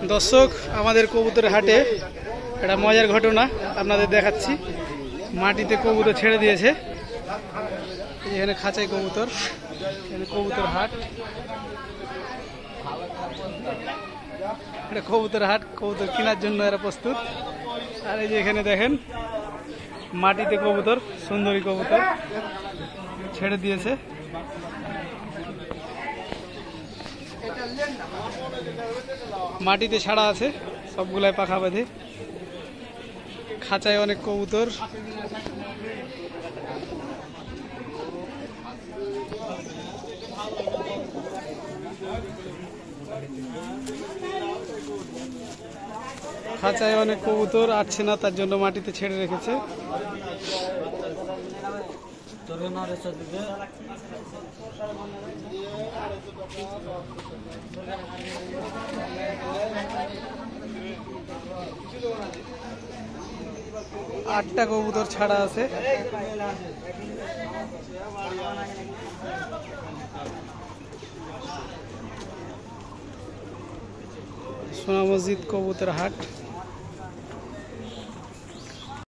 দর্শক, আমাদের কবুতরের হাটে একটা মজার ঘটনা আপনাদের দেখাচ্ছি। মাটিতে কবুতর ছেড়ে দিয়েছে, এখানে খাঁচাই কবুতর, এখানে কবুতর হাট, এটা কবুতর হাট। কবুতর কেনার জন্য এরা প্রস্তুত। আর এই যে এখানে দেখেন মাটিতে কবুতর, সুন্দরী কবুতর ছেড়ে দিয়েছে। মাটিতে ছাড়া আছে, সবগুলাই পাখা বাঁধে। খাঁচায় অনেক কবুতর। খাঁচায় অনেক কবুতর আসছে না, তার জন্য মাটিতে ছেড়ে রেখেছে। আটটা কবুতর ছাড়া আছে। সোনা মসজিদ কবুতর হাট।